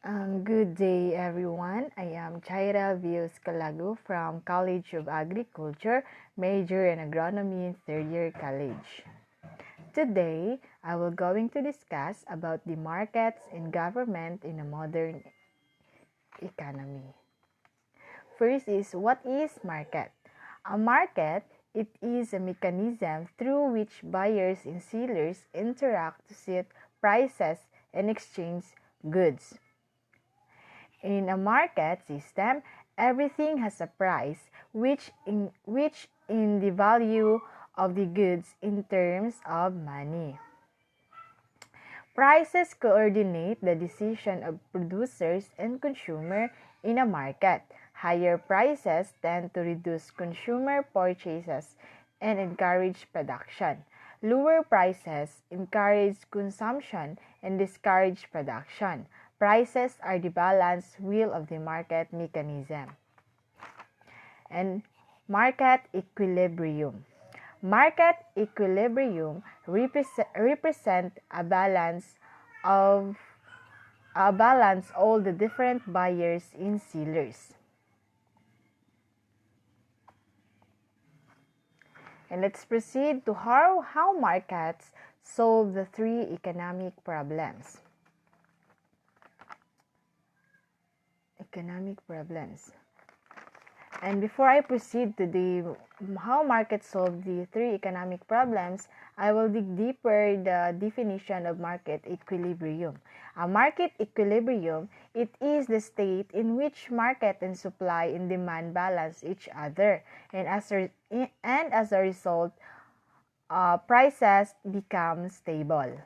Good day, everyone. I am Chaiyryl Calago from College of Agriculture, major in agronomy, third year college. Today, I will going to discuss about the markets and government in a modern economy. First is, what is market? A market, it is a mechanism through which buyers and sellers interact to set prices and exchange goods. In a market system, everything has a price, which in the value of the goods in terms of money. Prices coordinate the decision of producers and consumer in a market. Higher prices tend to reduce consumer purchases and encourage production. Lower prices encourage consumption and discourage production. Prices are the balance wheel of the market mechanism. And market equilibrium. Market equilibrium represent a balance all the different buyers and sellers. And let's proceed to how markets solve the three economic problems. And before I proceed to how markets solve the three economic problems, I will dig deeper the definition of market equilibrium. A market equilibrium, it is the state in which market and supply and demand balance each other, and as a result, prices become stable.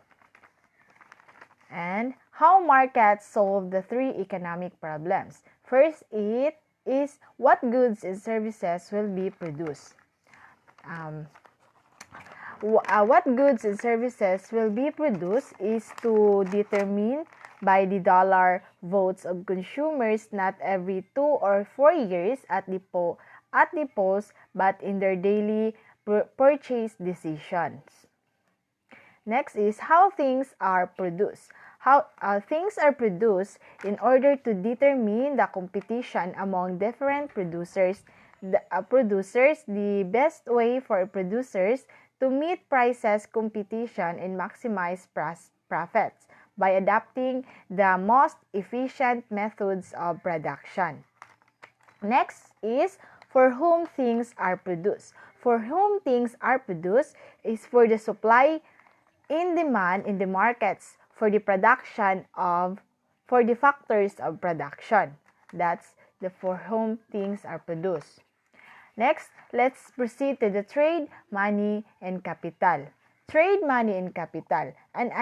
And how markets solve the three economic problems. First, it is what goods and services will be produced. What goods and services will be produced is to determine by the dollar votes of consumers not every 2 or 4 years at the polls, but in their daily purchase decisions. Next is how things are produced. How things are produced in order to determine the competition among different producers. The best way for producers to meet prices competition and maximize profits by adapting the most efficient methods of production. Next is for whom things are produced. For whom things are produced is for the supply in demand in the markets for the factors of production. That's the for whom things are produced. Next, let's proceed to the trade, money, and capital. Trade, money, and capital. An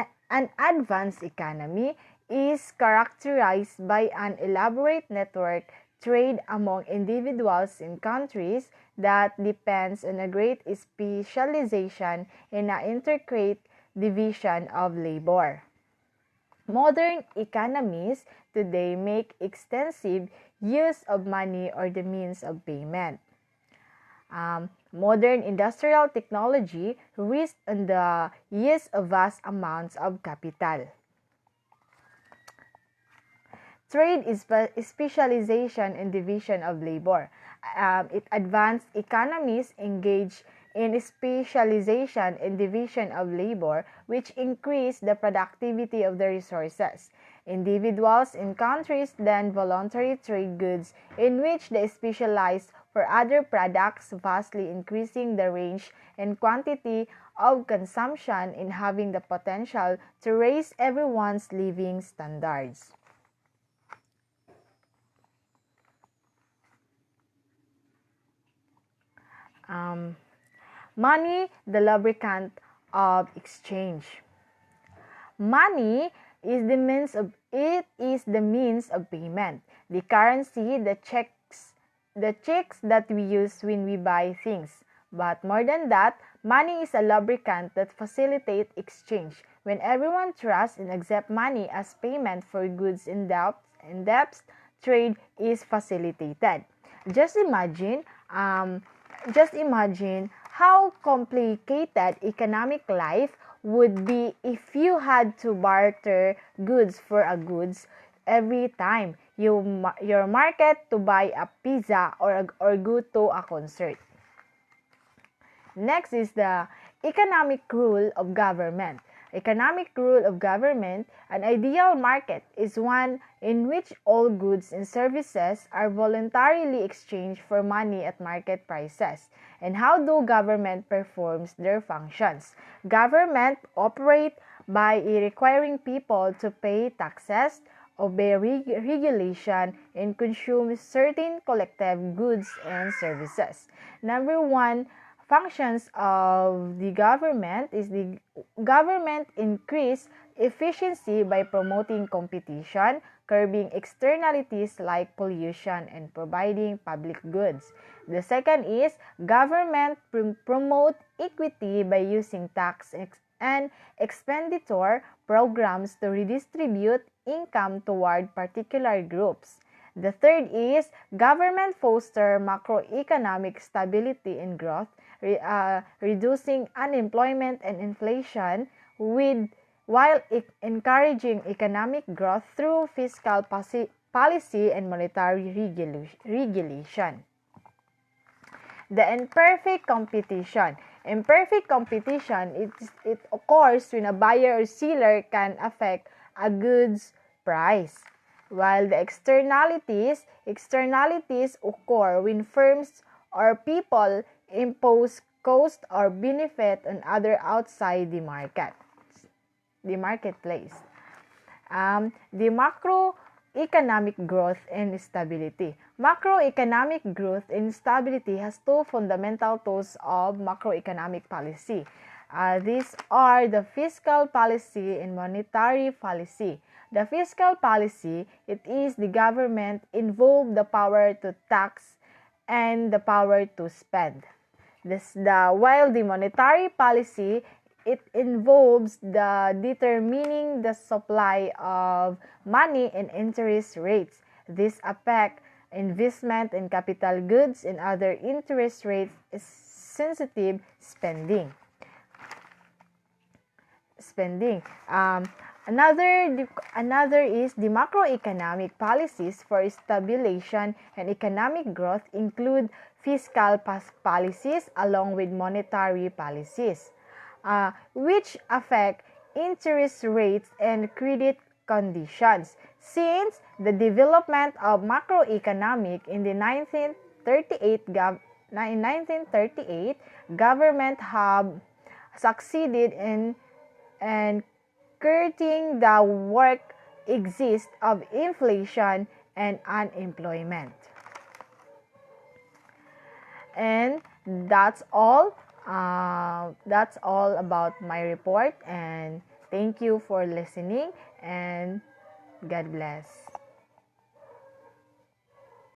advanced economy is characterized by an elaborate network trade among individuals in countries that depends on a great specialization and an intricate division of labor. Modern economies today make extensive use of money or the means of payment. Modern industrial technology relies on the use of vast amounts of capital. Trade is specialization and division of labor. Advanced economies engage in specialization and division of labor, which increase the productivity of the resources. Individuals in countries then voluntarily trade goods in which they specialize for other products, vastly increasing the range and quantity of consumption and having the potential to raise everyone's living standards. Money, the lubricant of exchange. Money is the means of payment. The currency, the checks that we use when we buy things. But more than that, money is a lubricant that facilitates exchange. When everyone trusts and accepts money as payment for goods and debts, trade is facilitated. Just imagine how complicated economic life would be if you had to barter goods for a goods every time your market to buy a pizza or go to a concert. Next is the economic rule of government. Economic rule of government, an ideal market is one in which all goods and services are voluntarily exchanged for money at market prices. And how do government performs their functions? Government operate by requiring people to pay taxes, obey regulation, and consume certain collective goods and services. Number one, functions of the government is the government increase efficiency by promoting competition, curbing externalities like pollution, and providing public goods. The second is government promote equity by using tax and expenditure programs to redistribute income toward particular groups. The third is government foster macroeconomic stability and growth, reducing unemployment and inflation while encouraging economic growth through fiscal policy and monetary regulation. The imperfect competition. Imperfect competition, it occurs when a buyer or seller can affect a goods price, while the externalities occur when firms or people impose cost or benefit on other outside the marketplace. The macroeconomic growth and stability. Macroeconomic growth and stability has two fundamental tools of macroeconomic policy. These are the fiscal policy and monetary policy. The fiscal policy, it is the government involved the power to tax and the power to spend. While the monetary policy, it involves the determining the supply of money and interest rates. This affect investment in capital goods and other interest rate sensitive spending. Another is the macroeconomic policies for stabilization and economic growth include fiscal policies along with monetary policies, which affect interest rates and credit conditions. Since the development of macroeconomic in the 1938, government have succeeded in curtailing the work exist of inflation and unemployment. And that's all about my report, and thank you for listening, and God bless.